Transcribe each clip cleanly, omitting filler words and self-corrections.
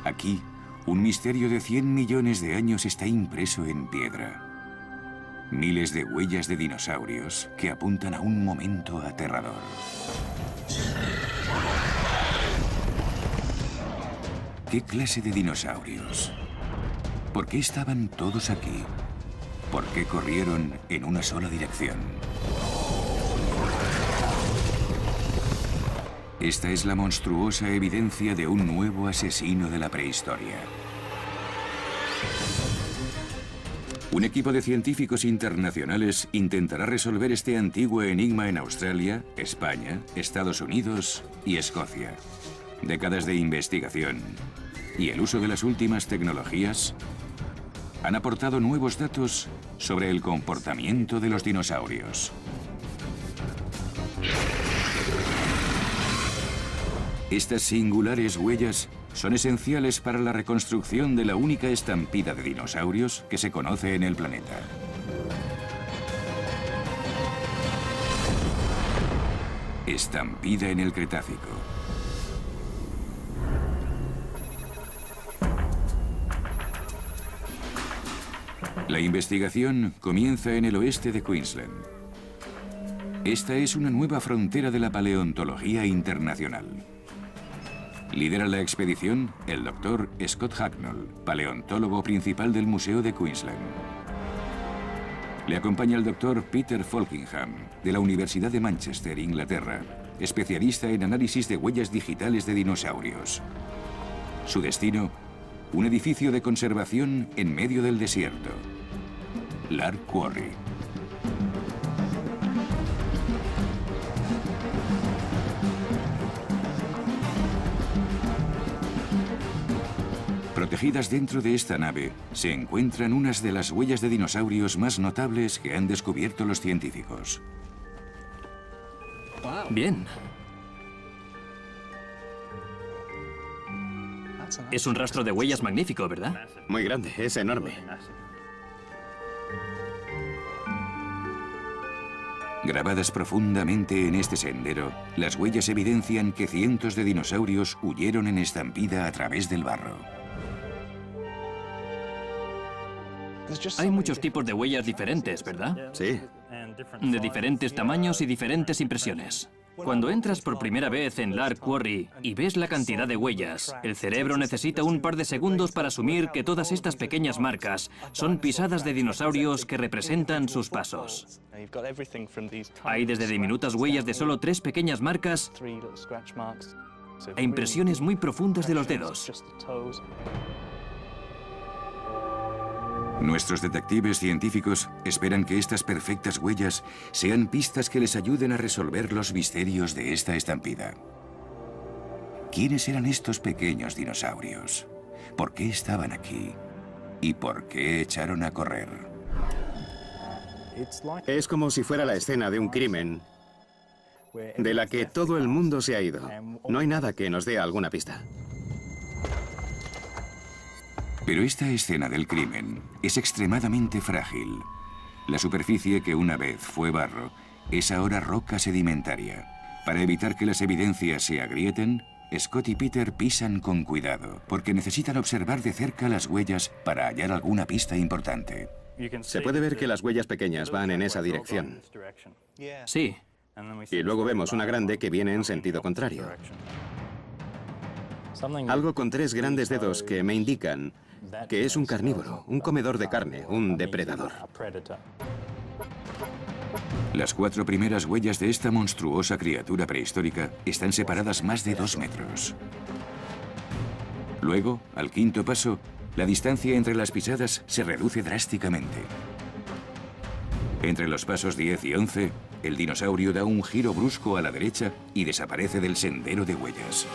Aquí, un misterio de 100 millones de años está impreso en piedra. Miles de huellas de dinosaurios que apuntan a un momento aterrador. ¿Qué clase de dinosaurios? ¿Por qué estaban todos aquí? ¿Por qué corrieron en una sola dirección? Esta es la monstruosa evidencia de un nuevo asesino de la prehistoria. Un equipo de científicos internacionales intentará resolver este antiguo enigma en Australia, España, Estados Unidos y Escocia. Décadas de investigación y el uso de las últimas tecnologías han aportado nuevos datos sobre el comportamiento de los dinosaurios. Estas singulares huellas son esenciales para la reconstrucción de la única estampida de dinosaurios que se conoce en el planeta. Estampida en el Cretácico. La investigación comienza en el oeste de Queensland. Esta es una nueva frontera de la paleontología internacional. Lidera la expedición el Dr. Scott Hacknall, paleontólogo principal del Museo de Queensland. Le acompaña el Dr. Peter Falkingham, de la Universidad de Manchester, Inglaterra, especialista en análisis de huellas digitales de dinosaurios. Su destino, un edificio de conservación en medio del desierto, Lark Quarry. Protegidas dentro de esta nave, se encuentran unas de las huellas de dinosaurios más notables que han descubierto los científicos. Bien. Es un rastro de huellas magnífico, ¿verdad? Muy grande, es enorme. Grabadas profundamente en este sendero, las huellas evidencian que cientos de dinosaurios huyeron en estampida a través del barro. Hay muchos tipos de huellas diferentes, ¿verdad? Sí. De diferentes tamaños y diferentes impresiones. Cuando entras por primera vez en Lark Quarry y ves la cantidad de huellas, el cerebro necesita un par de segundos para asumir que todas estas pequeñas marcas son pisadas de dinosaurios que representan sus pasos. Hay desde diminutas huellas de solo 3 pequeñas marcas e impresiones muy profundas de los dedos. Nuestros detectives científicos esperan que estas perfectas huellas sean pistas que les ayuden a resolver los misterios de esta estampida. ¿Quiénes eran estos pequeños dinosaurios? ¿Por qué estaban aquí? ¿Y por qué echaron a correr? Es como si fuera la escena de un crimen de la que todo el mundo se ha ido. No hay nada que nos dé alguna pista. Pero esta escena del crimen es extremadamente frágil. La superficie que una vez fue barro es ahora roca sedimentaria. Para evitar que las evidencias se agrieten, Scott y Peter pisan con cuidado, porque necesitan observar de cerca las huellas para hallar alguna pista importante. Se puede ver que las huellas pequeñas van en esa dirección. Sí. Y luego vemos una grande que viene en sentido contrario. Algo con 3 grandes dedos que me indican que es un carnívoro, un comedor de carne, un depredador. Las 4 primeras huellas de esta monstruosa criatura prehistórica están separadas más de 2 metros. Luego, al 5.º paso, la distancia entre las pisadas se reduce drásticamente. Entre los pasos 10 y 11, el dinosaurio da un giro brusco a la derecha y desaparece del sendero de huellas.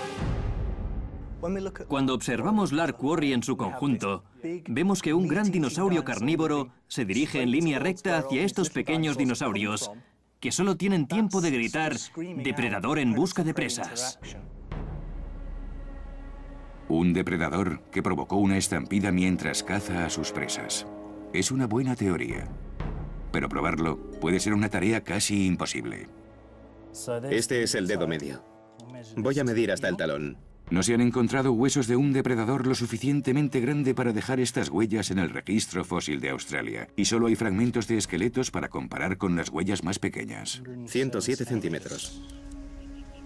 Cuando observamos Lark Quarry en su conjunto, vemos que un gran dinosaurio carnívoro se dirige en línea recta hacia estos pequeños dinosaurios, que solo tienen tiempo de gritar «depredador en busca de presas». Un depredador que provocó una estampida mientras caza a sus presas. Es una buena teoría, pero probarlo puede ser una tarea casi imposible. Este es el dedo medio. Voy a medir hasta el talón. No se han encontrado huesos de un depredador lo suficientemente grande para dejar estas huellas en el registro fósil de Australia, y solo hay fragmentos de esqueletos para comparar con las huellas más pequeñas. 107 centímetros.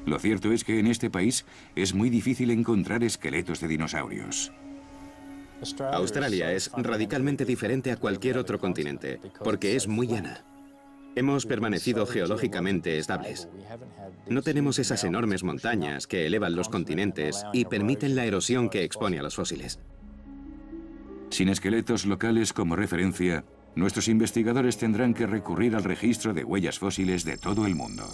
Lo cierto es que en este país es muy difícil encontrar esqueletos de dinosaurios. Australia es radicalmente diferente a cualquier otro continente, porque es muy llana. Hemos permanecido geológicamente estables. No tenemos esas enormes montañas que elevan los continentes y permiten la erosión que expone a los fósiles. Sin esqueletos locales como referencia, nuestros investigadores tendrán que recurrir al registro de huellas fósiles de todo el mundo.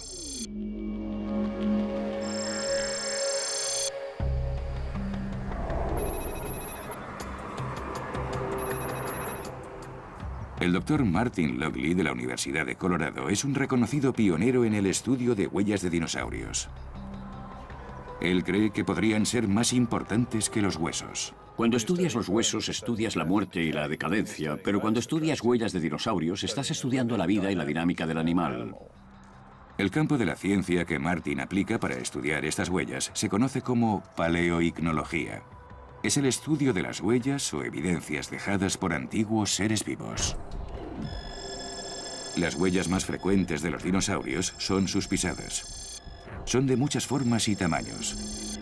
El doctor Martin Logley de la Universidad de Colorado es un reconocido pionero en el estudio de huellas de dinosaurios. Él cree que podrían ser más importantes que los huesos. Cuando estudias los huesos, estudias la muerte y la decadencia, pero cuando estudias huellas de dinosaurios, estás estudiando la vida y la dinámica del animal. El campo de la ciencia que Martin aplica para estudiar estas huellas se conoce como paleoicnología. Es el estudio de las huellas o evidencias dejadas por antiguos seres vivos. Las huellas más frecuentes de los dinosaurios son sus pisadas. Son de muchas formas y tamaños.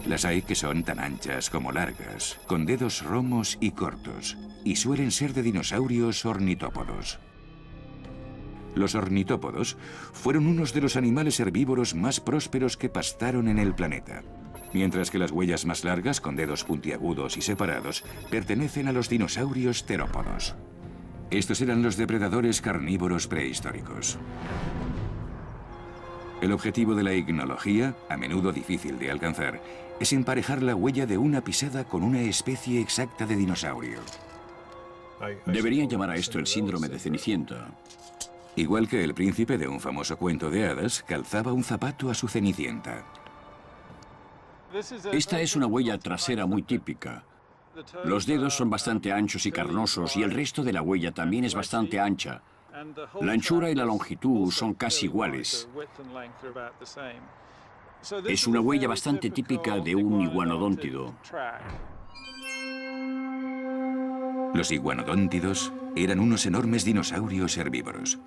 Las hay que son tan anchas como largas, con dedos romos y cortos, y suelen ser de dinosaurios ornitópodos. Los ornitópodos fueron unos de los animales herbívoros más prósperos que pastaron en el planeta, mientras que las huellas más largas, con dedos puntiagudos y separados, pertenecen a los dinosaurios terópodos. Estos eran los depredadores carnívoros prehistóricos. El objetivo de la icnología, a menudo difícil de alcanzar, es emparejar la huella de una pisada con una especie exacta de dinosaurio. Deberían llamar a esto el síndrome de Cenicienta. Igual que el príncipe de un famoso cuento de hadas calzaba un zapato a su Cenicienta. Esta es una huella trasera muy típica. Los dedos son bastante anchos y carnosos y el resto de la huella también es bastante ancha. La anchura y la longitud son casi iguales. Es una huella bastante típica de un iguanodóntido. Los iguanodóntidos eran unos enormes dinosaurios herbívoros.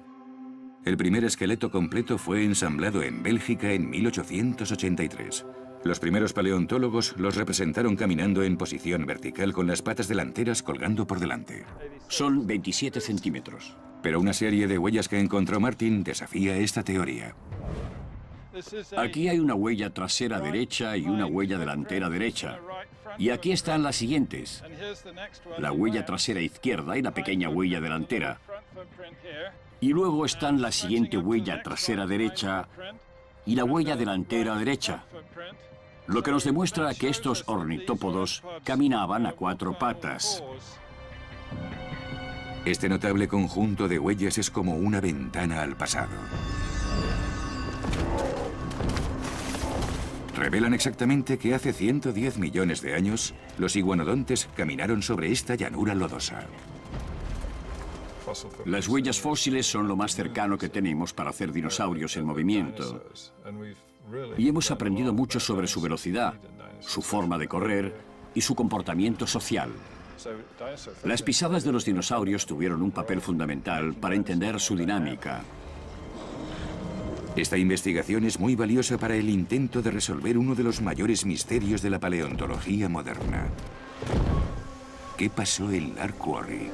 El primer esqueleto completo fue ensamblado en Bélgica en 1883. Los primeros paleontólogos los representaron caminando en posición vertical con las patas delanteras colgando por delante. Son 27 centímetros. Pero una serie de huellas que encontró Martin desafía esta teoría. Aquí hay una huella trasera derecha y una huella delantera derecha. Y aquí están las siguientes. La huella trasera izquierda y la pequeña huella delantera. Y luego están la siguiente huella trasera derecha y la huella delantera derecha. Lo que nos demuestra que estos ornitópodos caminaban a 4 patas. Este notable conjunto de huellas es como una ventana al pasado. Revelan exactamente que hace 110 millones de años, los iguanodontes caminaron sobre esta llanura lodosa. Las huellas fósiles son lo más cercano que tenemos para hacer dinosaurios en movimiento. Y hemos aprendido mucho sobre su velocidad, su forma de correr y su comportamiento social. Las pisadas de los dinosaurios tuvieron un papel fundamental para entender su dinámica. Esta investigación es muy valiosa para el intento de resolver uno de los mayores misterios de la paleontología moderna. ¿Qué pasó en Lark Quarry?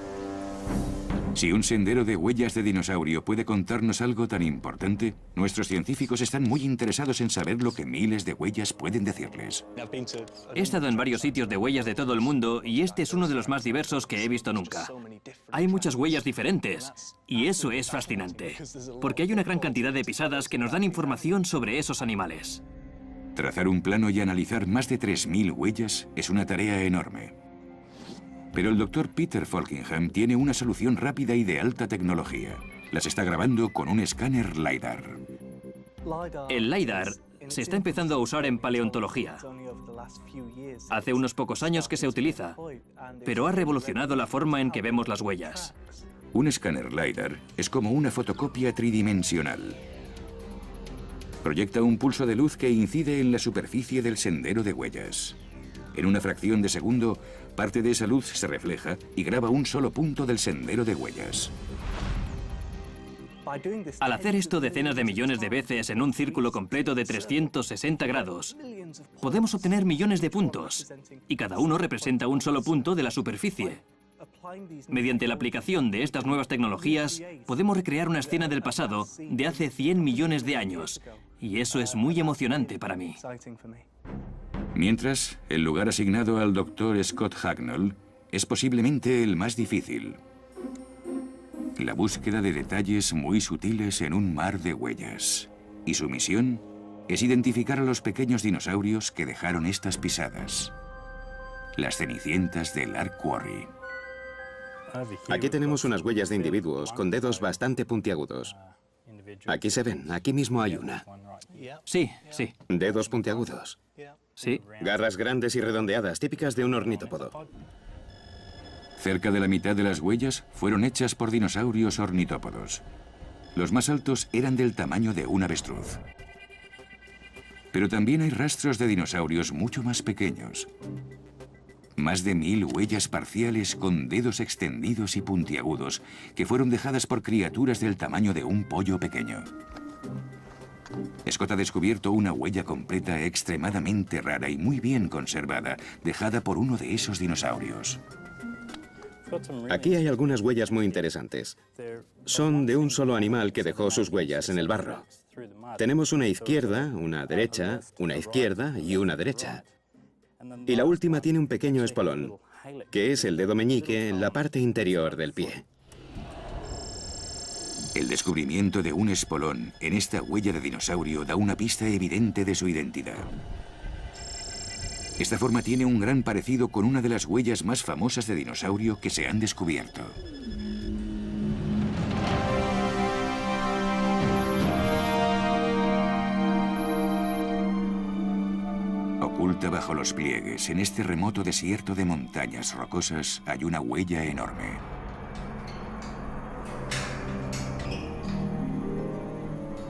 Si un sendero de huellas de dinosaurio puede contarnos algo tan importante, nuestros científicos están muy interesados en saber lo que miles de huellas pueden decirles. He estado en varios sitios de huellas de todo el mundo y este es uno de los más diversos que he visto nunca. Hay muchas huellas diferentes y eso es fascinante, porque hay una gran cantidad de pisadas que nos dan información sobre esos animales. Trazar un plano y analizar más de 3000 huellas es una tarea enorme. Pero el doctor Peter Folkingham tiene una solución rápida y de alta tecnología. Las está grabando con un escáner LiDAR. El LiDAR se está empezando a usar en paleontología. Hace unos pocos años que se utiliza, pero ha revolucionado la forma en que vemos las huellas. Un escáner LiDAR es como una fotocopia tridimensional. Proyecta un pulso de luz que incide en la superficie del sendero de huellas. En una fracción de segundo, parte de esa luz se refleja y graba un solo punto del sendero de huellas. Al hacer esto decenas de millones de veces en un círculo completo de 360 grados, podemos obtener millones de puntos, y cada uno representa un solo punto de la superficie. Mediante la aplicación de estas nuevas tecnologías, podemos recrear una escena del pasado de hace 100 millones de años, y eso es muy emocionante para mí. Mientras, el lugar asignado al Dr. Scott Hacknall es posiblemente el más difícil. La búsqueda de detalles muy sutiles en un mar de huellas. Y su misión es identificar a los pequeños dinosaurios que dejaron estas pisadas. Las cenicientas del Lark Quarry. Aquí tenemos unas huellas de individuos con dedos bastante puntiagudos. Aquí se ven, aquí mismo hay una. Sí, sí, Dedos puntiagudos. sí. Garras grandes y redondeadas, típicas de un ornitópodo. Cerca de la mitad de las huellas fueron hechas por dinosaurios ornitópodos. Los más altos eran del tamaño de un avestruz. Pero también hay rastros de dinosaurios mucho más pequeños. Más de 1000 huellas parciales con dedos extendidos y puntiagudos que fueron dejadas por criaturas del tamaño de un pollo pequeño. Scott ha descubierto una huella completa extremadamente rara y muy bien conservada, dejada por uno de esos dinosaurios. Aquí hay algunas huellas muy interesantes. Son de un solo animal que dejó sus huellas en el barro. Tenemos una izquierda, una derecha, una izquierda y una derecha. Y la última tiene un pequeño espolón, que es el dedo meñique en la parte interior del pie. El descubrimiento de un espolón en esta huella de dinosaurio da una pista evidente de su identidad. Esta forma tiene un gran parecido con una de las huellas más famosas de dinosaurio que se han descubierto. Oculta bajo los pliegues, en este remoto desierto de montañas rocosas, hay una huella enorme.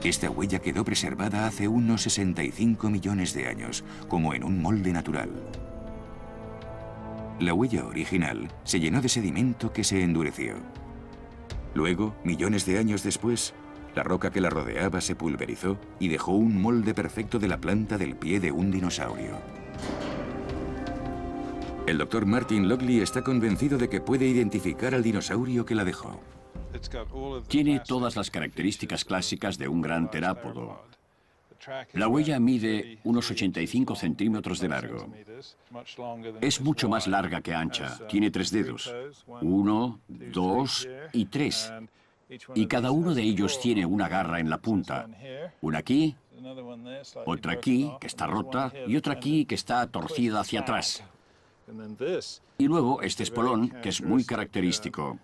Esta huella quedó preservada hace unos 65 millones de años, como en un molde natural. La huella original se llenó de sedimento que se endureció. Luego, millones de años después, la roca que la rodeaba se pulverizó y dejó un molde perfecto de la planta del pie de un dinosaurio. El Dr. Martin Locklear está convencido de que puede identificar al dinosaurio que la dejó. Tiene todas las características clásicas de un gran terápodo. La huella mide unos 85 centímetros de largo. Es mucho más larga que ancha. Tiene 3 dedos. 1, 2 y 3. Y cada uno de ellos tiene una garra en la punta. Una aquí, otra aquí, que está rota, y otra aquí, que está torcida hacia atrás. Y luego este espolón, que es muy característico.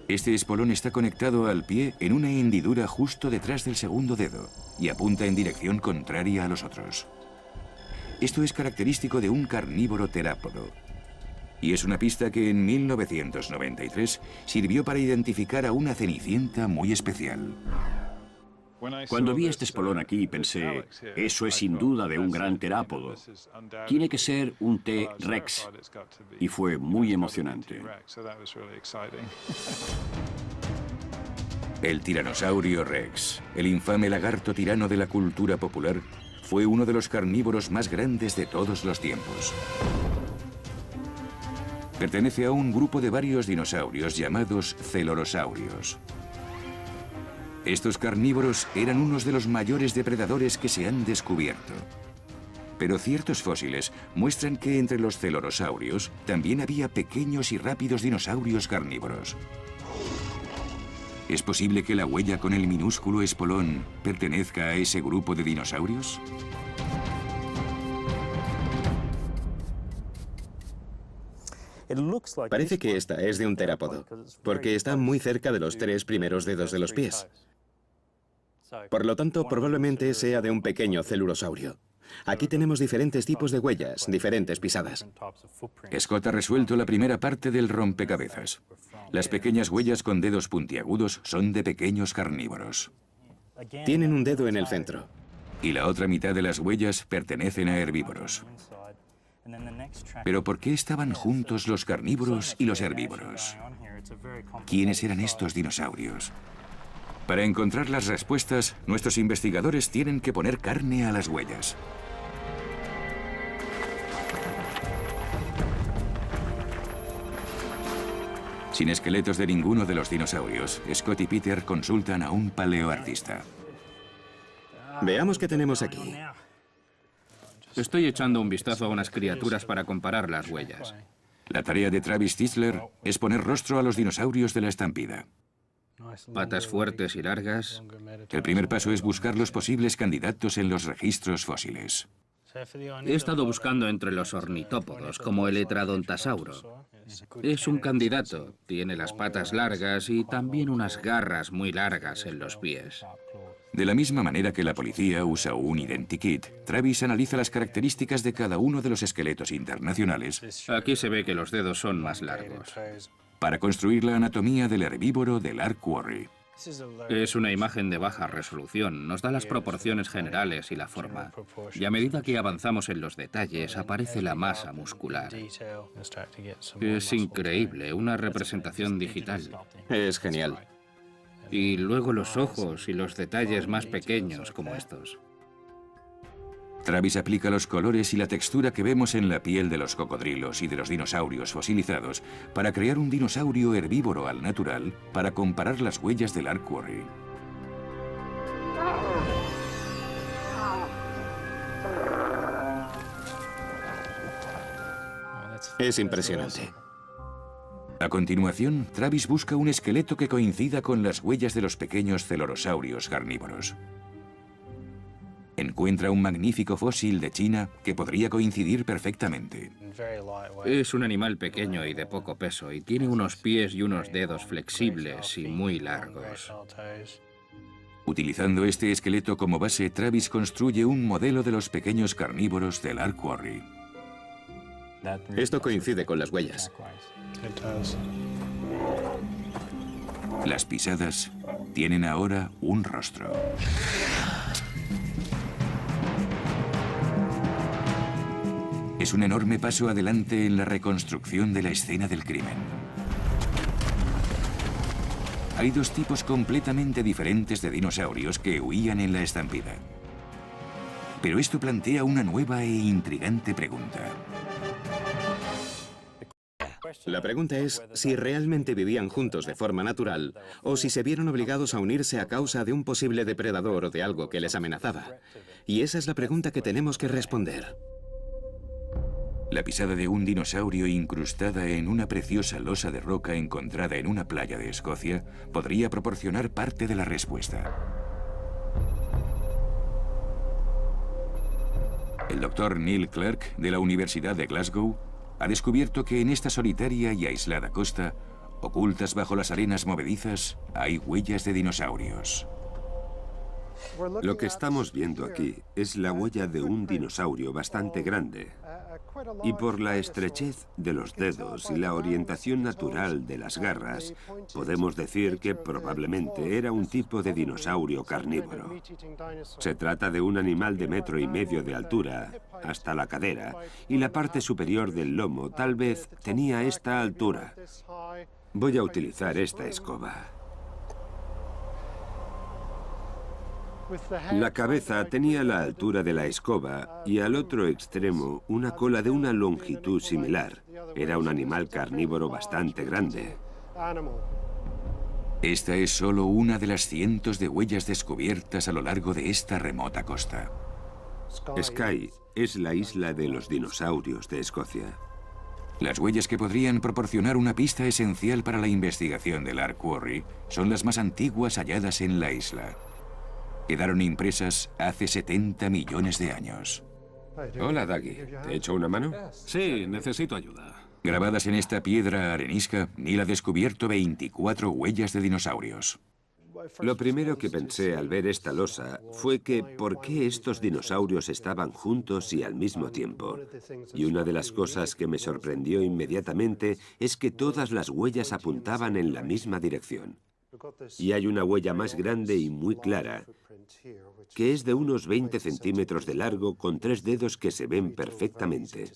Este espolón está conectado al pie en una hendidura justo detrás del segundo dedo y apunta en dirección contraria a los otros. Esto es característico de un carnívoro terápodo. Y es una pista que en 1993 sirvió para identificar a una cenicienta muy especial. Cuando vi este espolón aquí pensé, eso es sin duda de un gran terápodo. Tiene que ser un T-Rex. Y fue muy emocionante. El tiranosaurio Rex, el infame lagarto tirano de la cultura popular, fue uno de los carnívoros más grandes de todos los tiempos. Pertenece a un grupo de varios dinosaurios llamados celorosaurios. Estos carnívoros eran unos de los mayores depredadores que se han descubierto. Pero ciertos fósiles muestran que entre los celorosaurios también había pequeños y rápidos dinosaurios carnívoros. ¿Es posible que la huella con el minúsculo espolón pertenezca a ese grupo de dinosaurios? Parece que esta es de un terápodo, porque está muy cerca de los 3 primeros dedos de los pies. Por lo tanto, probablemente sea de un pequeño celurosaurio. Aquí tenemos diferentes tipos de huellas, diferentes pisadas. Scott ha resuelto la primera parte del rompecabezas. Las pequeñas huellas con dedos puntiagudos son de pequeños carnívoros. Tienen un dedo en el centro. Y la otra mitad de las huellas pertenecen a herbívoros. Pero ¿por qué estaban juntos los carnívoros y los herbívoros? ¿Quiénes eran estos dinosaurios? Para encontrar las respuestas, nuestros investigadores tienen que poner carne a las huellas. Sin esqueletos de ninguno de los dinosaurios, Scott y Peter consultan a un paleoartista. Veamos qué tenemos aquí. Estoy echando un vistazo a unas criaturas para comparar las huellas. La tarea de Travis Tisler es poner rostro a los dinosaurios de la estampida. Patas fuertes y largas. El primer paso es buscar los posibles candidatos en los registros fósiles. He estado buscando entre los ornitópodos, como el Etradontasauro. Es un candidato. Tiene las patas largas y también unas garras muy largas en los pies. De la misma manera que la policía usa un identikit, Travis analiza las características de cada uno de los esqueletos internacionales Aquí se ve que los dedos son más largos. para construir la anatomía del herbívoro del Lark Quarry. Es una imagen de baja resolución, nos da las proporciones generales y la forma. Y a medida que avanzamos en los detalles, aparece la masa muscular. Es increíble, una representación digital. Es genial. Y luego los ojos y los detalles más pequeños como estos. Travis aplica los colores y la textura que vemos en la piel de los cocodrilos y de los dinosaurios fosilizados para crear un dinosaurio herbívoro al natural para comparar las huellas del Lark Quarry. Es impresionante. A continuación, Travis busca un esqueleto que coincida con las huellas de los pequeños celorosaurios carnívoros. Encuentra un magnífico fósil de China que podría coincidir perfectamente. Es un animal pequeño y de poco peso, y tiene unos pies y unos dedos flexibles y muy largos. Utilizando este esqueleto como base, Travis construye un modelo de los pequeños carnívoros del Lark Quarry. Esto coincide con las huellas. Las pisadas tienen ahora un rostro. Es un enorme paso adelante en la reconstrucción de la escena del crimen. Hay dos tipos completamente diferentes de dinosaurios que huían en la estampida. Pero esto plantea una nueva e intrigante pregunta. La pregunta es si realmente vivían juntos de forma natural o si se vieron obligados a unirse a causa de un posible depredador o de algo que les amenazaba. Y esa es la pregunta que tenemos que responder. La pisada de un dinosaurio incrustada en una preciosa losa de roca encontrada en una playa de Escocia podría proporcionar parte de la respuesta. El doctor Neil Clark, de la Universidad de Glasgow, ha descubierto que en esta solitaria y aislada costa, ocultas bajo las arenas movedizas, hay huellas de dinosaurios. Lo que estamos viendo aquí es la huella de un dinosaurio bastante grande. Y por la estrechez de los dedos y la orientación natural de las garras, podemos decir que probablemente era un tipo de dinosaurio carnívoro. Se trata de un animal de 1,5 metros de altura, hasta la cadera, y la parte superior del lomo tal vez tenía esta altura. Voy a utilizar esta escoba. La cabeza tenía la altura de la escoba y al otro extremo una cola de una longitud similar. Era un animal carnívoro bastante grande. Esta es solo una de las cientos de huellas descubiertas a lo largo de esta remota costa. Skye es la isla de los dinosaurios de Escocia. Las huellas que podrían proporcionar una pista esencial para la investigación del Lark Quarry son las más antiguas halladas en la isla. Quedaron impresas hace 70 millones de años. Hola, Daggy. ¿Te echo una mano? Sí, necesito ayuda. Grabadas en esta piedra arenisca, Neil ha descubierto 24 huellas de dinosaurios. Lo primero que pensé al ver esta losa fue que ¿por qué estos dinosaurios estaban juntos y al mismo tiempo? Y una de las cosas que me sorprendió inmediatamente es que todas las huellas apuntaban en la misma dirección. Y hay una huella más grande y muy clara, que es de unos 20 centímetros de largo con 3 dedos que se ven perfectamente.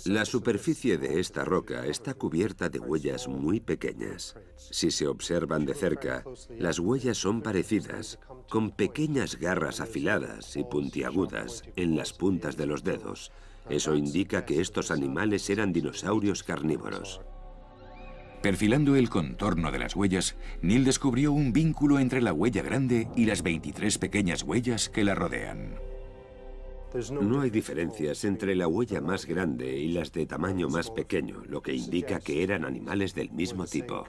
La superficie de esta roca está cubierta de huellas muy pequeñas. Si se observan de cerca, las huellas son parecidas, con pequeñas garras afiladas y puntiagudas en las puntas de los dedos. Eso indica que estos animales eran dinosaurios carnívoros. Perfilando el contorno de las huellas, Neil descubrió un vínculo entre la huella grande y las 23 pequeñas huellas que la rodean. No hay diferencias entre la huella más grande y las de tamaño más pequeño, lo que indica que eran animales del mismo tipo.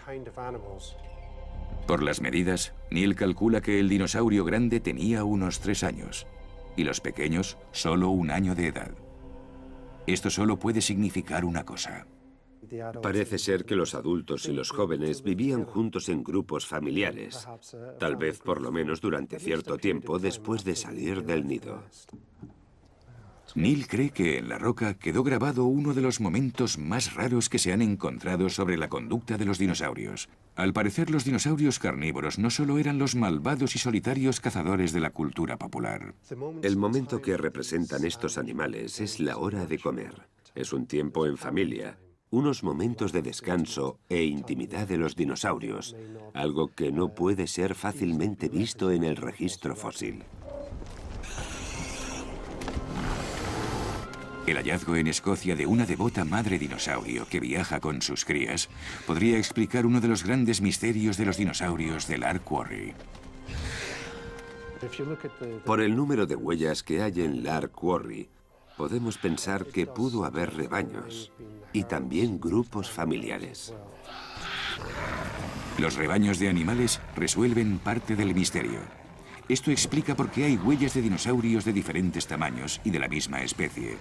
Por las medidas, Neil calcula que el dinosaurio grande tenía unos 3 años y los pequeños solo 1 año de edad. Esto solo puede significar una cosa. Parece ser que los adultos y los jóvenes vivían juntos en grupos familiares, tal vez por lo menos durante cierto tiempo después de salir del nido. Neil cree que en la roca quedó grabado uno de los momentos más raros que se han encontrado sobre la conducta de los dinosaurios. Al parecer, los dinosaurios carnívoros no solo eran los malvados y solitarios cazadores de la cultura popular. El momento que representan estos animales es la hora de comer. Es un tiempo en familia, unos momentos de descanso e intimidad de los dinosaurios, algo que no puede ser fácilmente visto en el registro fósil. El hallazgo en Escocia de una devota madre dinosaurio que viaja con sus crías podría explicar uno de los grandes misterios de los dinosaurios del Lark Quarry. Por el número de huellas que hay en Lark Quarry, podemos pensar que pudo haber rebaños y también grupos familiares. Los rebaños de animales resuelven parte del misterio. Esto explica por qué hay huellas de dinosaurios de diferentes tamaños y de la misma especie.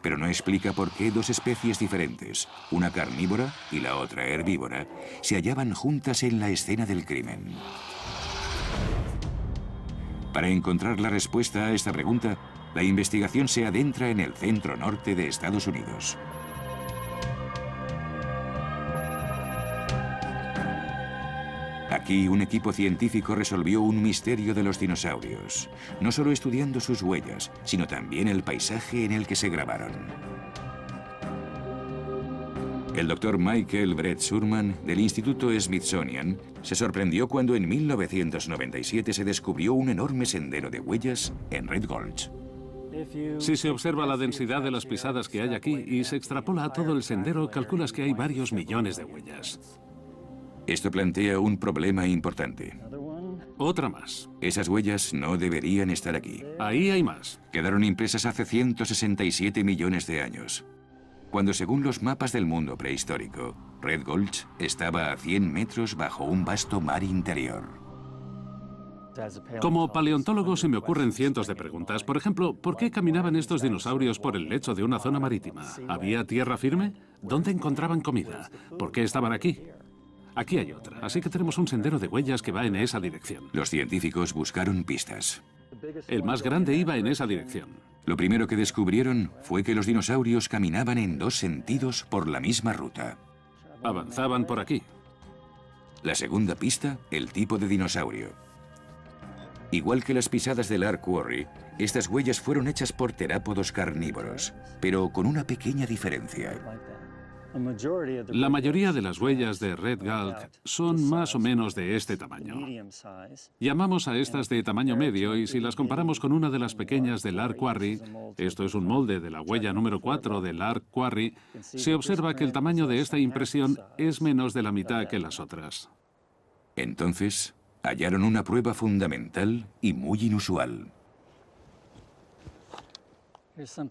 Pero no explica por qué 2 especies diferentes, una carnívora y la otra herbívora, se hallaban juntas en la escena del crimen. Para encontrar la respuesta a esta pregunta, la investigación se adentra en el centro norte de Estados Unidos. Aquí, un equipo científico resolvió un misterio de los dinosaurios, no solo estudiando sus huellas, sino también el paisaje en el que se grabaron. El doctor Michael Brett Surman, del Instituto Smithsonian, se sorprendió cuando en 1997 se descubrió un enorme sendero de huellas en Red Gulch. Si se observa la densidad de las pisadas que hay aquí y se extrapola a todo el sendero, calculas que hay varios millones de huellas. Esto plantea un problema importante. Otra más. Esas huellas no deberían estar aquí. Ahí hay más. Quedaron impresas hace 167 millones de años, cuando según los mapas del mundo prehistórico, Red Gulch estaba a 100 metros bajo un vasto mar interior. Como paleontólogo se me ocurren cientos de preguntas. Por ejemplo, ¿por qué caminaban estos dinosaurios por el lecho de una zona marítima? ¿Había tierra firme? ¿Dónde encontraban comida? ¿Por qué estaban aquí? Aquí hay otra, así que tenemos un sendero de huellas que va en esa dirección. Los científicos buscaron pistas. El más grande iba en esa dirección. Lo primero que descubrieron fue que los dinosaurios caminaban en 2 sentidos por la misma ruta. Avanzaban por aquí. La segunda pista, el tipo de dinosaurio. Igual que las pisadas del Lark Quarry, estas huellas fueron hechas por terápodos carnívoros, pero con una pequeña diferencia. La mayoría de las huellas de Red Gulch son más o menos de este tamaño. Llamamos a estas de tamaño medio y si las comparamos con una de las pequeñas del Lark Quarry, esto es un molde de la huella número 4 del Lark Quarry, se observa que el tamaño de esta impresión es menos de la mitad que las otras. Entonces, hallaron una prueba fundamental y muy inusual.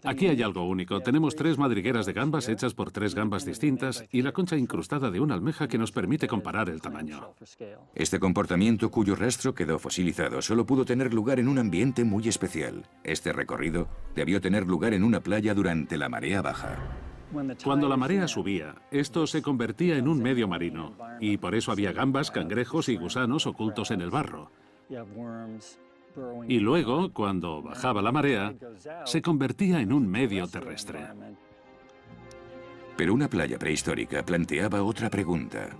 Aquí hay algo único. Tenemos 3 madrigueras de gambas hechas por 3 gambas distintas y la concha incrustada de una almeja que nos permite comparar el tamaño. Este comportamiento, cuyo rastro quedó fosilizado, solo pudo tener lugar en un ambiente muy especial. Este recorrido debió tener lugar en una playa durante la marea baja. Cuando la marea subía, esto se convertía en un medio marino y por eso había gambas, cangrejos y gusanos ocultos en el barro. Y luego, cuando bajaba la marea, se convertía en un medio terrestre. Pero una playa prehistórica planteaba otra pregunta.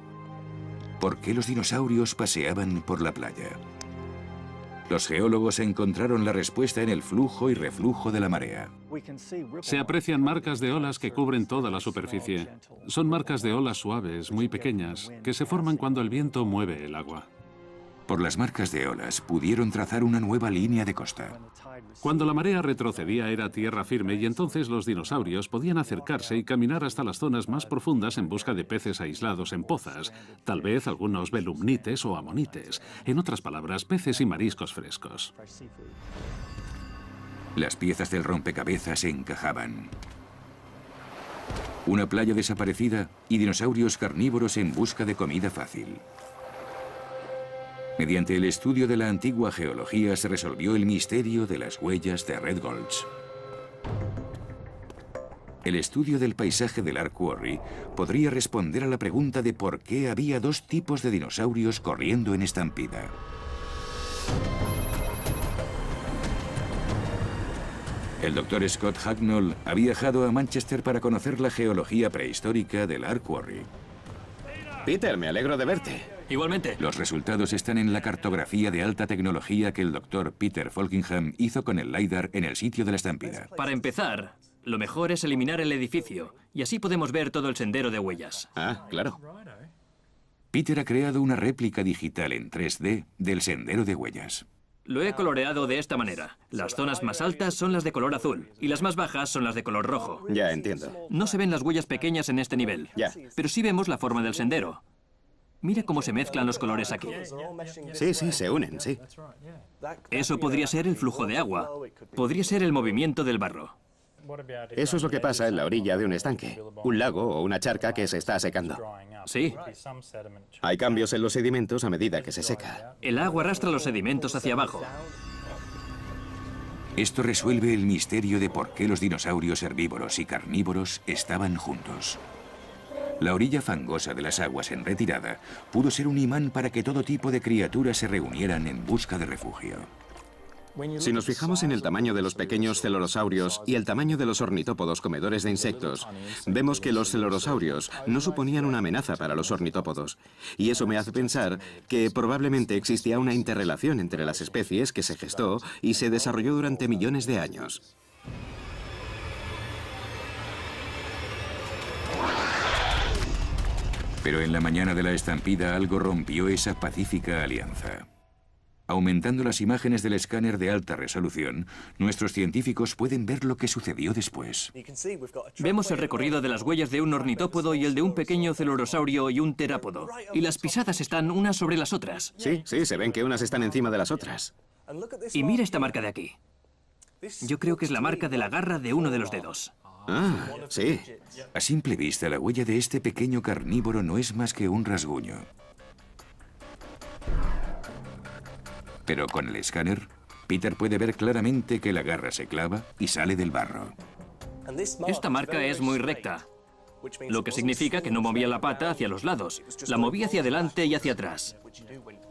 ¿Por qué los dinosaurios paseaban por la playa? Los geólogos encontraron la respuesta en el flujo y reflujo de la marea. Se aprecian marcas de olas que cubren toda la superficie. Son marcas de olas suaves, muy pequeñas, que se forman cuando el viento mueve el agua. Por las marcas de olas pudieron trazar una nueva línea de costa. Cuando la marea retrocedía era tierra firme y entonces los dinosaurios podían acercarse y caminar hasta las zonas más profundas en busca de peces aislados en pozas, tal vez algunos belemnites o amonites, en otras palabras, peces y mariscos frescos. Las piezas del rompecabezas se encajaban. Una playa desaparecida y dinosaurios carnívoros en busca de comida fácil. Mediante el estudio de la antigua geología se resolvió el misterio de las huellas de Red Gulch. El estudio del paisaje del Lark Quarry podría responder a la pregunta de por qué había dos tipos de dinosaurios corriendo en estampida. El doctor Scott Hacknall ha viajado a Manchester para conocer la geología prehistórica del Lark Quarry. Peter, me alegro de verte. Igualmente. Los resultados están en la cartografía de alta tecnología que el doctor Peter Folkingham hizo con el LiDAR en el sitio de la estampida. Para empezar, lo mejor es eliminar el edificio, y así podemos ver todo el sendero de huellas. Ah, claro. Peter ha creado una réplica digital en 3D del sendero de huellas. Lo he coloreado de esta manera. Las zonas más altas son las de color azul, y las más bajas son las de color rojo. Ya entiendo. No se ven las huellas pequeñas en este nivel, Ya. pero sí vemos la forma del sendero. Mira cómo se mezclan los colores aquí. Sí, se unen, sí. Eso podría ser el flujo de agua. Podría ser el movimiento del barro. Eso es lo que pasa en la orilla de un estanque, un lago o una charca que se está secando. Sí. Hay cambios en los sedimentos a medida que se seca. El agua arrastra los sedimentos hacia abajo. Esto resuelve el misterio de por qué los dinosaurios herbívoros y carnívoros estaban juntos. La orilla fangosa de las aguas en retirada pudo ser un imán para que todo tipo de criaturas se reunieran en busca de refugio. Si nos fijamos en el tamaño de los pequeños celorosaurios y el tamaño de los ornitópodos comedores de insectos, vemos que los celorosaurios no suponían una amenaza para los ornitópodos. Y eso me hace pensar que probablemente existía una interrelación entre las especies que se gestó y se desarrolló durante millones de años. Pero en la mañana de la estampida algo rompió esa pacífica alianza. Aumentando las imágenes del escáner de alta resolución, nuestros científicos pueden ver lo que sucedió después. Vemos el recorrido de las huellas de un ornitópodo y el de un pequeño celurosaurio y un terápodo. Y las pisadas están unas sobre las otras. Sí, se ven que unas están encima de las otras. Y mira esta marca de aquí. Yo creo que es la marca de la garra de uno de los dedos. Ah, sí. A simple vista, la huella de este pequeño carnívoro no es más que un rasguño. Pero con el escáner, Peter puede ver claramente que la garra se clava y sale del barro. Esta marca es muy recta, lo que significa que no movía la pata hacia los lados, la movía hacia adelante y hacia atrás.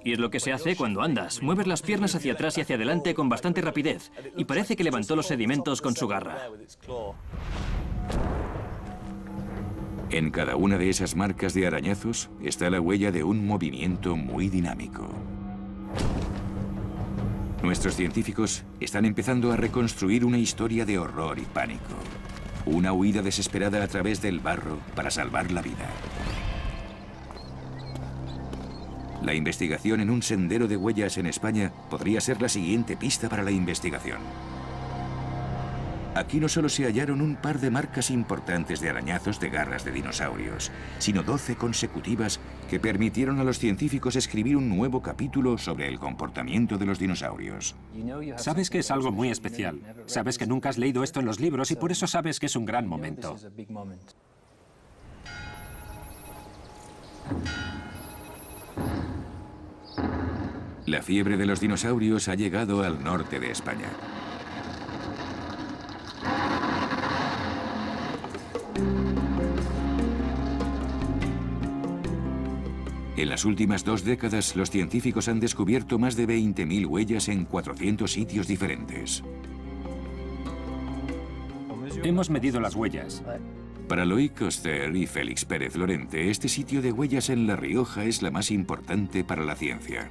Y es lo que se hace cuando andas, mueves las piernas hacia atrás y hacia adelante con bastante rapidez, y parece que levantó los sedimentos con su garra. En cada una de esas marcas de arañazos está la huella de un movimiento muy dinámico. Nuestros científicos están empezando a reconstruir una historia de horror y pánico. Una huida desesperada a través del barro para salvar la vida. La investigación en un sendero de huellas en España podría ser la siguiente pista para la investigación. Aquí no solo se hallaron un par de marcas importantes de arañazos de garras de dinosaurios, sino 12 consecutivas que permitieron a los científicos escribir un nuevo capítulo sobre el comportamiento de los dinosaurios. Sabes que es algo muy especial. Sabes que nunca has leído esto en los libros y por eso sabes que es un gran momento. La fiebre de los dinosaurios ha llegado al norte de España. En las últimas 2 décadas, los científicos han descubierto más de 20.000 huellas en 400 sitios diferentes. Hemos medido las huellas Para Loïc Coster y Félix Pérez Lorente, este sitio de huellas en La Rioja es la más importante para la ciencia.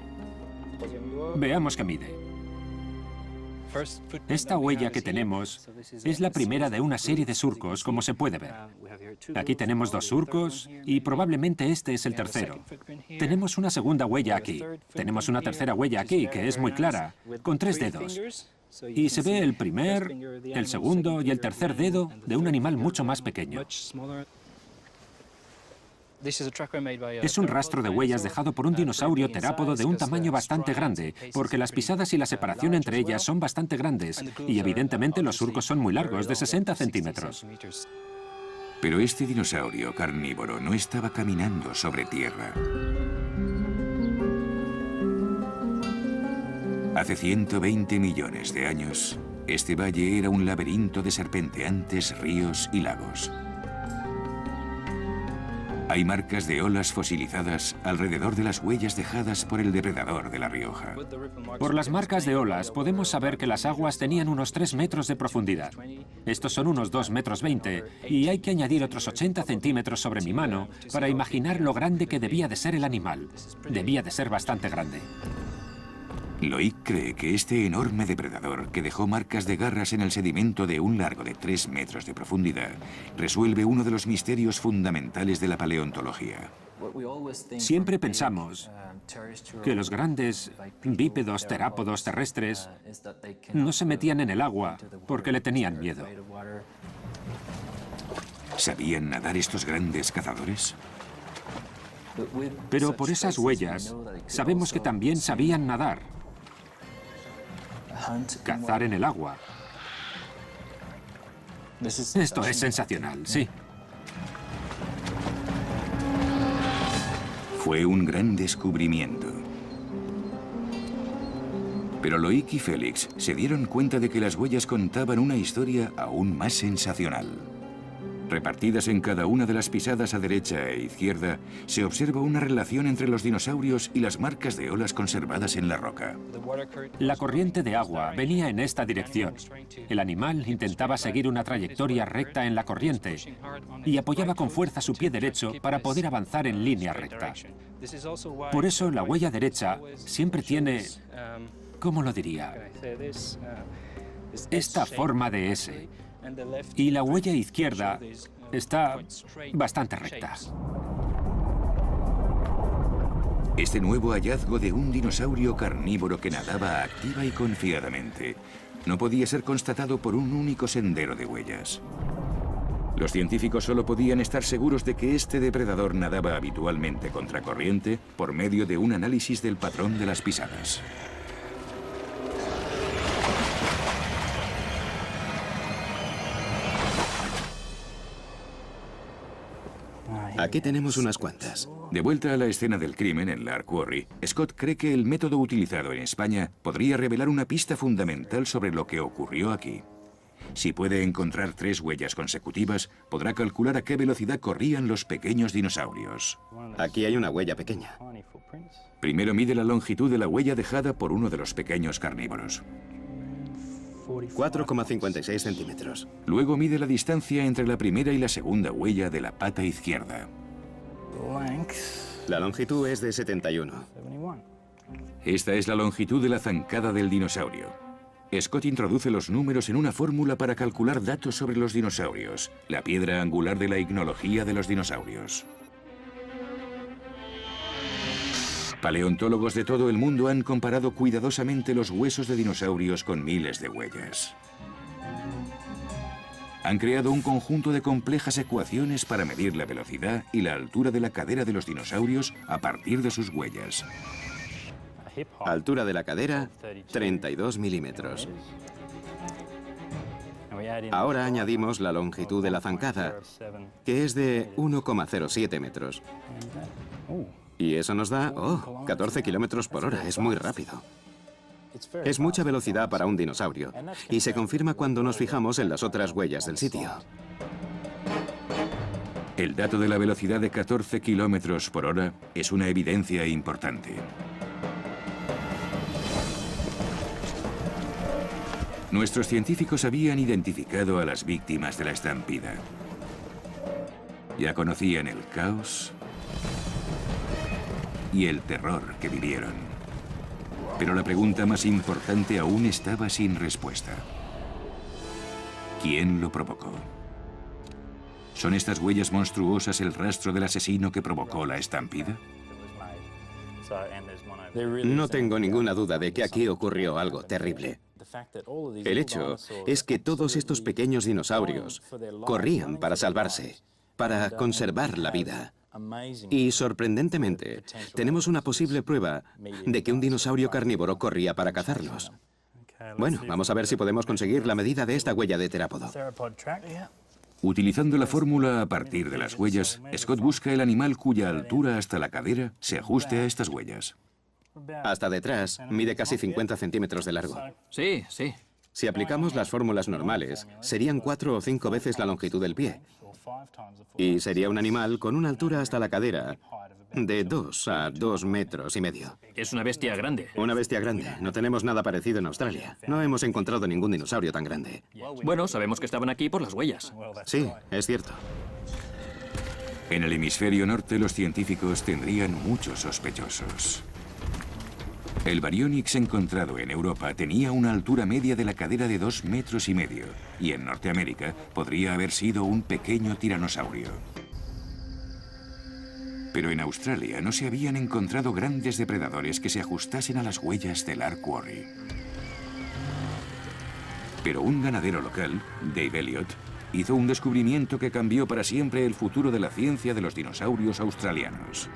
Veamos qué mide. Esta huella que tenemos es la primera de una serie de surcos, como se puede ver. Aquí tenemos 2 surcos y probablemente este es el tercero. Tenemos una segunda huella aquí. Tenemos una tercera huella aquí, que es muy clara, con 3 dedos. Y se ve el primer, el segundo y el tercer dedo de un animal mucho más pequeño. Es un rastro de huellas dejado por un dinosaurio terápodo de un tamaño bastante grande, porque las pisadas y la separación entre ellas son bastante grandes, y evidentemente los surcos son muy largos, de 60 centímetros. Pero este dinosaurio carnívoro no estaba caminando sobre tierra. Hace 120 millones de años, este valle era un laberinto de serpenteantes ríos y lagos. Hay marcas de olas fosilizadas alrededor de las huellas dejadas por el depredador de La Rioja. Por las marcas de olas podemos saber que las aguas tenían unos 3 metros de profundidad. Estos son unos 2,20 metros, y hay que añadir otros 80 centímetros sobre mi mano para imaginar lo grande que debía de ser el animal. Debía de ser bastante grande. Loïc cree que este enorme depredador, que dejó marcas de garras en el sedimento de un largo de 3 metros de profundidad, resuelve uno de los misterios fundamentales de la paleontología. Siempre pensamos que los grandes bípedos terápodos terrestres no se metían en el agua porque le tenían miedo. ¿Sabían nadar estos grandes cazadores? Pero por esas huellas sabemos que también sabían nadar. Cazar en el agua. Esto es sensacional, sí. Fue un gran descubrimiento. Pero Loïc y Félix se dieron cuenta de que las huellas contaban una historia aún más sensacional. Repartidas en cada una de las pisadas a derecha e izquierda, se observa una relación entre los dinosaurios y las marcas de olas conservadas en la roca. La corriente de agua venía en esta dirección. El animal intentaba seguir una trayectoria recta en la corriente y apoyaba con fuerza su pie derecho para poder avanzar en línea recta. Por eso la huella derecha siempre tiene, ¿cómo lo diría? Esta forma de S. Y la huella izquierda está bastante recta. Este nuevo hallazgo de un dinosaurio carnívoro que nadaba activa y confiadamente no podía ser constatado por un único sendero de huellas. Los científicos solo podían estar seguros de que este depredador nadaba habitualmente contracorriente por medio de un análisis del patrón de las pisadas. Aquí tenemos unas cuantas. De vuelta a la escena del crimen en Lark Quarry, Scott cree que el método utilizado en España podría revelar una pista fundamental sobre lo que ocurrió aquí. Si puede encontrar 3 huellas consecutivas, podrá calcular a qué velocidad corrían los pequeños dinosaurios. Aquí hay una huella pequeña. Primero mide la longitud de la huella dejada por uno de los pequeños carnívoros. 4,56 centímetros. Luego mide la distancia entre la primera y la segunda huella de la pata izquierda. La longitud es de 71. Esta es la longitud de la zancada del dinosaurio. Scott introduce los números en una fórmula para calcular datos sobre los dinosaurios, la piedra angular de la ignología de los dinosaurios. Paleontólogos de todo el mundo han comparado cuidadosamente los huesos de dinosaurios con miles de huellas. Han creado un conjunto de complejas ecuaciones para medir la velocidad y la altura de la cadera de los dinosaurios a partir de sus huellas. Altura de la cadera, 32 milímetros. Ahora añadimos la longitud de la zancada, que es de 1,07 metros. Y eso nos da, 14 kilómetros por hora. Es muy rápido. Es mucha velocidad para un dinosaurio. Y se confirma cuando nos fijamos en las otras huellas del sitio. El dato de la velocidad de 14 kilómetros por hora es una evidencia importante. Nuestros científicos habían identificado a las víctimas de la estampida. Ya conocían el caos y el terror que vivieron. Pero la pregunta más importante aún estaba sin respuesta. ¿Quién lo provocó? ¿Son estas huellas monstruosas el rastro del asesino que provocó la estampida? No tengo ninguna duda de que aquí ocurrió algo terrible. El hecho es que todos estos pequeños dinosaurios corrían para salvarse, para conservar la vida. Y sorprendentemente, tenemos una posible prueba de que un dinosaurio carnívoro corría para cazarlos. Bueno, vamos a ver si podemos conseguir la medida de esta huella de terápodo. Utilizando la fórmula a partir de las huellas, Scott busca el animal cuya altura hasta la cadera se ajuste a estas huellas. Hasta detrás, mide casi 50 centímetros de largo. Sí, sí. Si aplicamos las fórmulas normales, serían 4 o 5 veces la longitud del pie. Y sería un animal con una altura hasta la cadera de 2 a 2,5 metros. Es una bestia grande. Una bestia grande. No tenemos nada parecido en Australia. No hemos encontrado ningún dinosaurio tan grande. Bueno, sabemos que estaban aquí por las huellas. Sí, es cierto. En el hemisferio norte, los científicos tendrían muchos sospechosos. El Baryonyx encontrado en Europa tenía una altura media de la cadera de 2,5 metros y en Norteamérica podría haber sido un pequeño tiranosaurio. Pero en Australia no se habían encontrado grandes depredadores que se ajustasen a las huellas del Lark Quarry. Pero un ganadero local, Dave Elliott, hizo un descubrimiento que cambió para siempre el futuro de la ciencia de los dinosaurios australianos.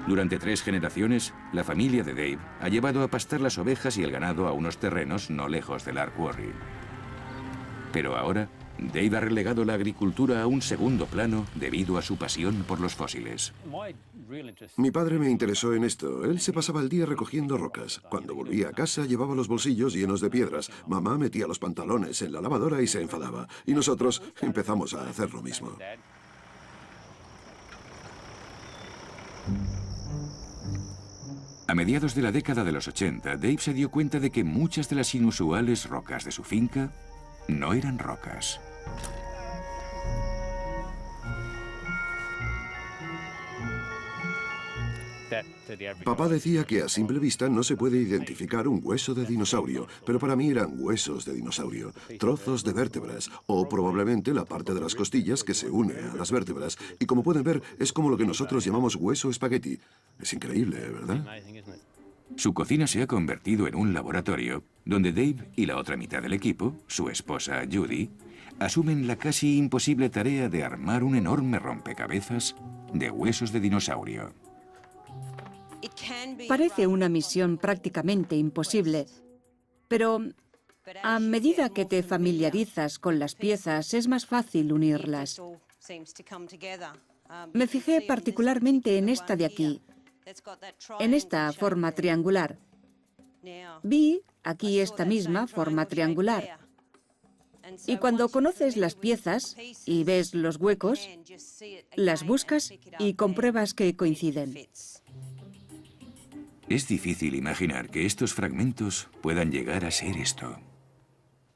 Durante 3 generaciones, la familia de Dave ha llevado a pastar las ovejas y el ganado a unos terrenos no lejos del Lark Quarry. Pero ahora, Dave ha relegado la agricultura a un segundo plano debido a su pasión por los fósiles. Mi padre me interesó en esto. Él se pasaba el día recogiendo rocas. Cuando volvía a casa llevaba los bolsillos llenos de piedras. Mamá metía los pantalones en la lavadora y se enfadaba. Y nosotros empezamos a hacer lo mismo. A mediados de la década de los 80, Dave se dio cuenta de que muchas de las inusuales rocas de su finca no eran rocas. Papá decía que a simple vista no se puede identificar un hueso de dinosaurio, pero para mí eran huesos de dinosaurio, trozos de vértebras, o probablemente la parte de las costillas que se une a las vértebras. Y como pueden ver, es como lo que nosotros llamamos hueso espagueti. Es increíble, ¿verdad? Su cocina se ha convertido en un laboratorio donde Dave y la otra mitad del equipo, su esposa Judy, asumen la casi imposible tarea de armar un enorme rompecabezas de huesos de dinosaurio. Parece una misión prácticamente imposible, pero a medida que te familiarizas con las piezas es más fácil unirlas. Me fijé particularmente en esta de aquí, en esta forma triangular. Vi aquí esta misma forma triangular. Y cuando conoces las piezas y ves los huecos, las buscas y compruebas que coinciden. Es difícil imaginar que estos fragmentos puedan llegar a ser esto.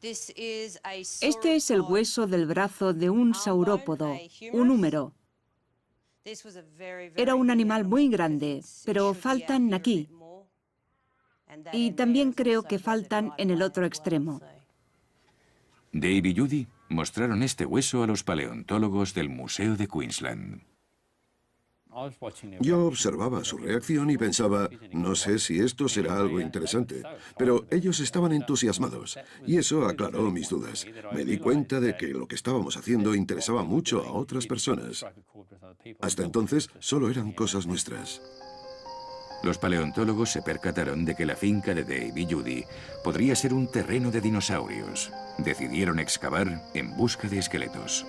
Este es el hueso del brazo de un saurópodo, un húmero. Era un animal muy grande, pero faltan aquí. Y también creo que faltan en el otro extremo. Dave y Judy mostraron este hueso a los paleontólogos del Museo de Queensland. Yo observaba su reacción y pensaba, no sé si esto será algo interesante, pero ellos estaban entusiasmados y eso aclaró mis dudas. Me di cuenta de que lo que estábamos haciendo interesaba mucho a otras personas. Hasta entonces solo eran cosas nuestras. Los paleontólogos se percataron de que la finca de Dave y Judy podría ser un terreno de dinosaurios. Decidieron excavar en busca de esqueletos.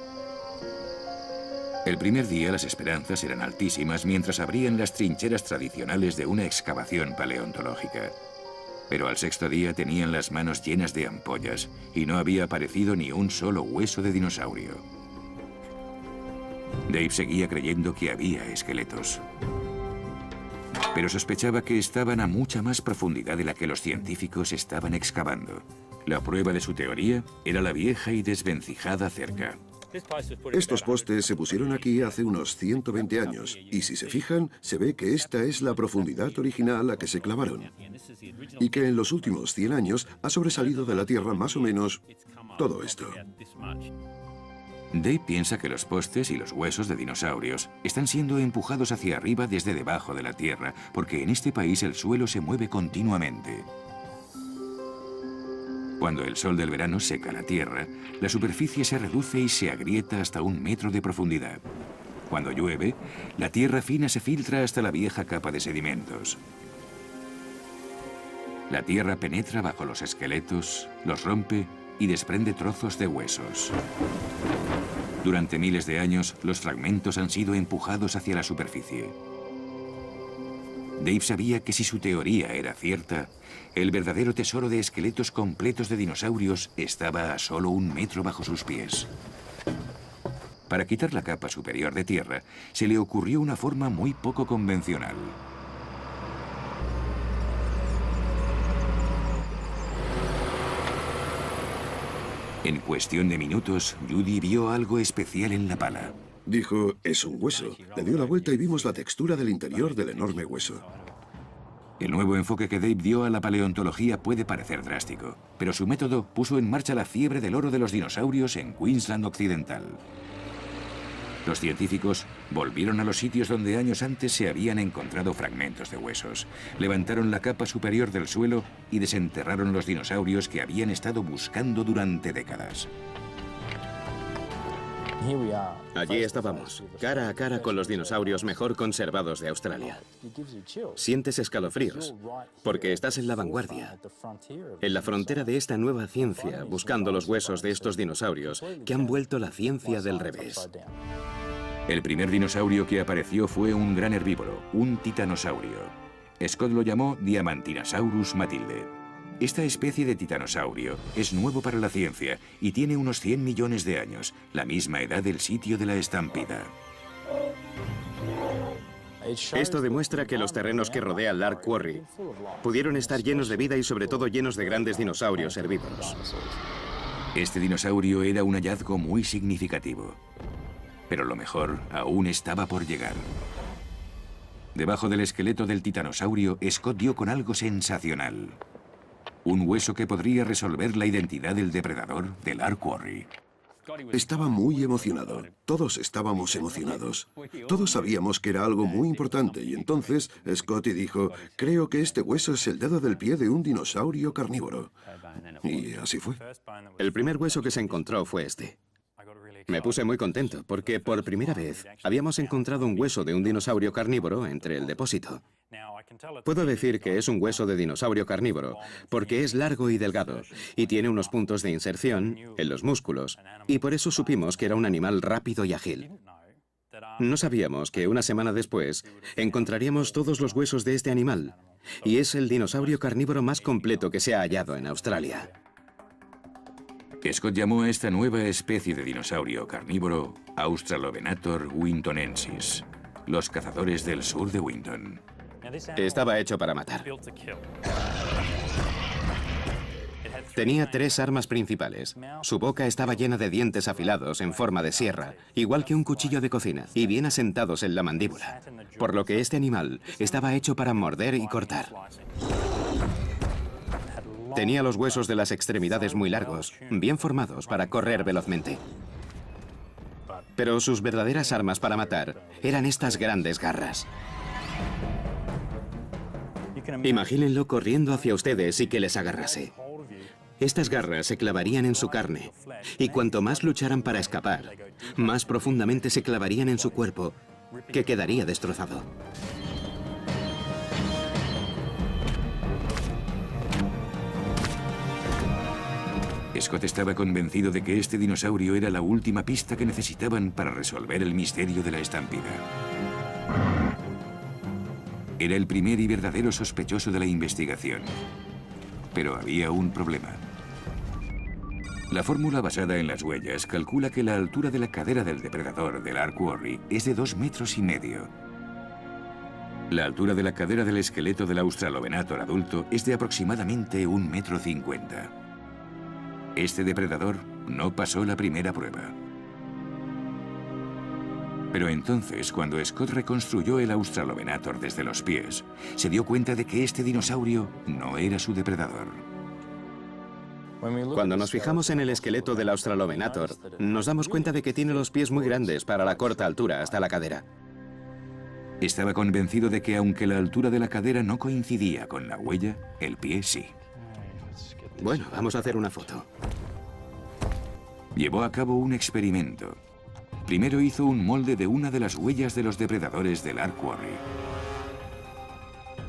El primer día las esperanzas eran altísimas mientras abrían las trincheras tradicionales de una excavación paleontológica. Pero al sexto día tenían las manos llenas de ampollas y no había aparecido ni un solo hueso de dinosaurio. Dave seguía creyendo que había esqueletos, pero sospechaba que estaban a mucha más profundidad de la que los científicos estaban excavando. La prueba de su teoría era la vieja y desvencijada cerca. Estos postes se pusieron aquí hace unos 120 años y si se fijan, se ve que esta es la profundidad original a que se clavaron y que en los últimos 100 años ha sobresalido de la tierra más o menos todo esto. Dave piensa que los postes y los huesos de dinosaurios están siendo empujados hacia arriba desde debajo de la tierra, porque en este país el suelo se mueve continuamente. Cuando el sol del verano seca la tierra, la superficie se reduce y se agrieta hasta 1 metro de profundidad. Cuando llueve, la tierra fina se filtra hasta la vieja capa de sedimentos. La tierra penetra bajo los esqueletos, los rompe y desprende trozos de huesos. Durante miles de años, los fragmentos han sido empujados hacia la superficie. Dave sabía que si su teoría era cierta, el verdadero tesoro de esqueletos completos de dinosaurios estaba a solo 1 metro bajo sus pies. Para quitar la capa superior de tierra, se le ocurrió una forma muy poco convencional. En cuestión de minutos, Judy vio algo especial en la pala. Dijo, es un hueso. Le dio la vuelta y vimos la textura del interior del enorme hueso. El nuevo enfoque que Dave dio a la paleontología puede parecer drástico, pero su método puso en marcha la fiebre del oro de los dinosaurios en Queensland occidental. Los científicos volvieron a los sitios donde años antes se habían encontrado fragmentos de huesos, levantaron la capa superior del suelo y desenterraron los dinosaurios que habían estado buscando durante décadas. Allí estábamos, cara a cara con los dinosaurios mejor conservados de Australia. Sientes escalofríos, porque estás en la vanguardia, en la frontera de esta nueva ciencia, buscando los huesos de estos dinosaurios que han vuelto la ciencia del revés. El primer dinosaurio que apareció fue un gran herbívoro, un titanosaurio. Scott lo llamó Diamantinosaurus matilde. Esta especie de titanosaurio es nuevo para la ciencia y tiene unos 100 millones de años, la misma edad del sitio de la estampida. Esto demuestra que los terrenos que rodean Lark Quarry pudieron estar llenos de vida y sobre todo llenos de grandes dinosaurios herbívoros. Este dinosaurio era un hallazgo muy significativo, pero lo mejor aún estaba por llegar. Debajo del esqueleto del titanosaurio, Scott dio con algo sensacional. Un hueso que podría resolver la identidad del depredador de Lark Quarry. Estaba muy emocionado. Todos estábamos emocionados. Todos sabíamos que era algo muy importante y entonces Scotty dijo, creo que este hueso es el dedo del pie de un dinosaurio carnívoro. Y así fue. El primer hueso que se encontró fue este. Me puse muy contento porque por primera vez habíamos encontrado un hueso de un dinosaurio carnívoro entre el depósito. Puedo decir que es un hueso de dinosaurio carnívoro porque es largo y delgado y tiene unos puntos de inserción en los músculos y por eso supimos que era un animal rápido y ágil. No sabíamos que una semana después encontraríamos todos los huesos de este animal y es el dinosaurio carnívoro más completo que se ha hallado en Australia. Scott llamó a esta nueva especie de dinosaurio carnívoro Australovenator wintonensis, los cazadores del sur de Winton. Estaba hecho para matar. Tenía 3 armas principales. Su boca estaba llena de dientes afilados en forma de sierra, igual que un cuchillo de cocina, y bien asentados en la mandíbula, por lo que este animal estaba hecho para morder y cortar. Tenía los huesos de las extremidades muy largos, bien formados para correr velozmente. Pero sus verdaderas armas para matar eran estas grandes garras. Imagínenlo corriendo hacia ustedes y que les agarrase. Estas garras se clavarían en su carne, y cuanto más lucharan para escapar, más profundamente se clavarían en su cuerpo, que quedaría destrozado. Scott estaba convencido de que este dinosaurio era la última pista que necesitaban para resolver el misterio de la estampida. Era el primer y verdadero sospechoso de la investigación. Pero había un problema. La fórmula basada en las huellas calcula que la altura de la cadera del depredador del Lark Quarry es de 2,5 metros. La altura de la cadera del esqueleto del Australovenator adulto es de aproximadamente 1,50 metros. Este depredador no pasó la primera prueba. Pero entonces, cuando Scott reconstruyó el Australovenator desde los pies, se dio cuenta de que este dinosaurio no era su depredador. Cuando nos fijamos en el esqueleto del Australovenator, nos damos cuenta de que tiene los pies muy grandes para la corta altura hasta la cadera. Estaba convencido de que aunque la altura de la cadera no coincidía con la huella, el pie sí. Bueno, vamos a hacer una foto. Llevó a cabo un experimento. Primero hizo un molde de una de las huellas de los depredadores del Lark Quarry.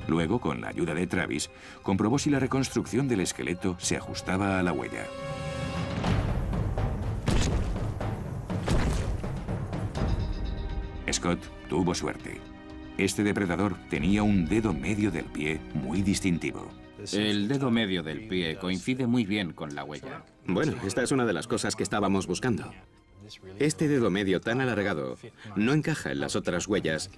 Luego, con la ayuda de Travis, comprobó si la reconstrucción del esqueleto se ajustaba a la huella. Scott tuvo suerte. Este depredador tenía un dedo medio del pie muy distintivo. El dedo medio del pie coincide muy bien con la huella. Bueno, esta es una de las cosas que estábamos buscando. Este dedo medio tan alargado no encaja en las otras huellas,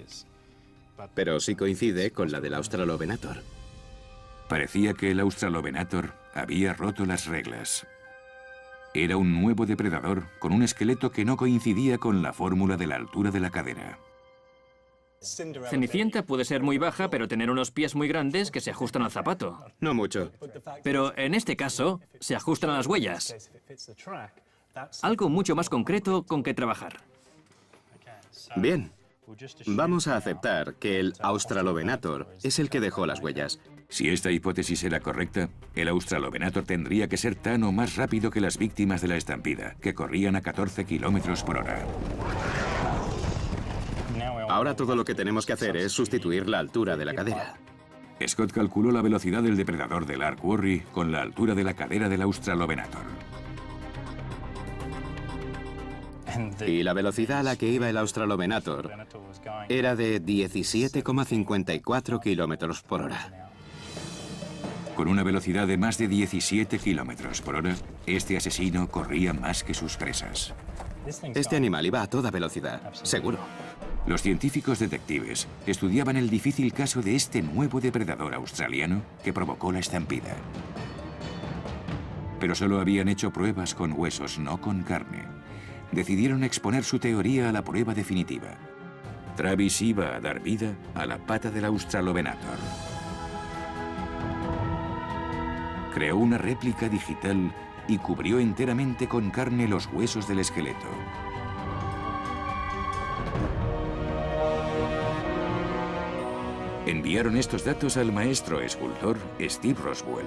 pero sí coincide con la del Australovenator. Parecía que el Australovenator había roto las reglas. Era un nuevo depredador con un esqueleto que no coincidía con la fórmula de la altura de la cadera. Cenicienta puede ser muy baja, pero tener unos pies muy grandes que se ajustan al zapato. No mucho. Pero en este caso, se ajustan a las huellas. Algo mucho más concreto con que trabajar. Bien. Vamos a aceptar que el Australovenator es el que dejó las huellas. Si esta hipótesis era correcta, el Australovenator tendría que ser tan o más rápido que las víctimas de la estampida, que corrían a 14 kilómetros por hora. Ahora todo lo que tenemos que hacer es sustituir la altura de la cadera. Scott calculó la velocidad del depredador del Lark Quarry con la altura de la cadera del Australovenator. Y la velocidad a la que iba el Australovenator era de 17,54 kilómetros por hora. Con una velocidad de más de 17 kilómetros por hora, este asesino corría más que sus presas. Este animal iba a toda velocidad, seguro. Los científicos detectives estudiaban el difícil caso de este nuevo depredador australiano que provocó la estampida. Pero solo habían hecho pruebas con huesos, no con carne. Decidieron exponer su teoría a la prueba definitiva. Travis iba a dar vida a la pata del Australovenator. Creó una réplica digital y cubrió enteramente con carne los huesos del esqueleto. Enviaron estos datos al maestro escultor Steve Roswell.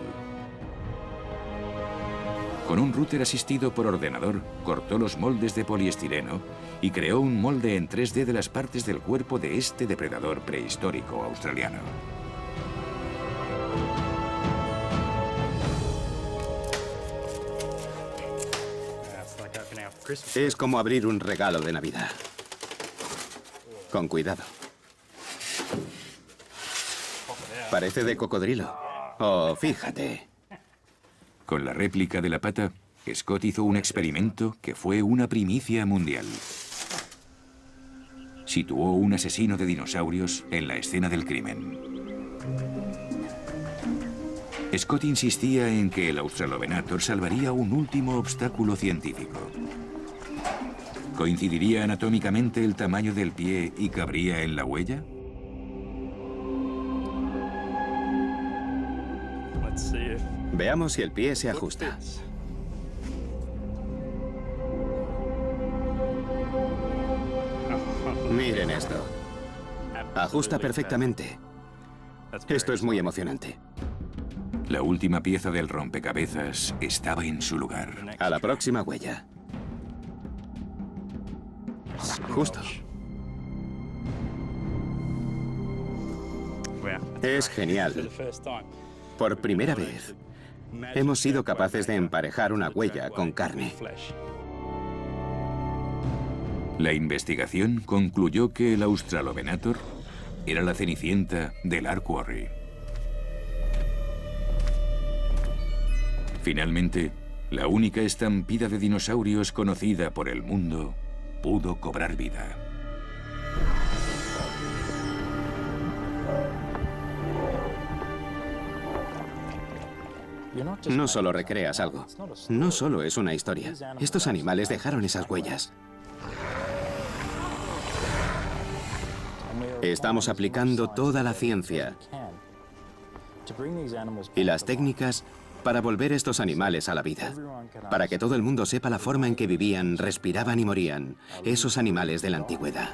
Con un router asistido por ordenador, cortó los moldes de poliestireno y creó un molde en 3D de las partes del cuerpo de este depredador prehistórico australiano. Es como abrir un regalo de Navidad. Con cuidado. Parece de cocodrilo. Oh, fíjate. Con la réplica de la pata, Scott hizo un experimento que fue una primicia mundial. Situó un asesino de dinosaurios en la escena del crimen. Scott insistía en que el Australovenator salvaría un último obstáculo científico. ¿Coincidiría anatómicamente el tamaño del pie y cabría en la huella? Veamos si el pie se ajusta. Miren esto. Ajusta perfectamente. Esto es muy emocionante. La última pieza del rompecabezas estaba en su lugar. A la próxima huella. Justo. Es genial. Por primera vez, hemos sido capaces de emparejar una huella con carne. La investigación concluyó que el Australovenator era la Cenicienta del Lark Quarry. Finalmente, la única estampida de dinosaurios conocida por el mundo pudo cobrar vida. No solo recreas algo, no solo es una historia. Estos animales dejaron esas huellas. Estamos aplicando toda la ciencia y las técnicas para volver estos animales a la vida, para que todo el mundo sepa la forma en que vivían, respiraban y morían esos animales de la antigüedad.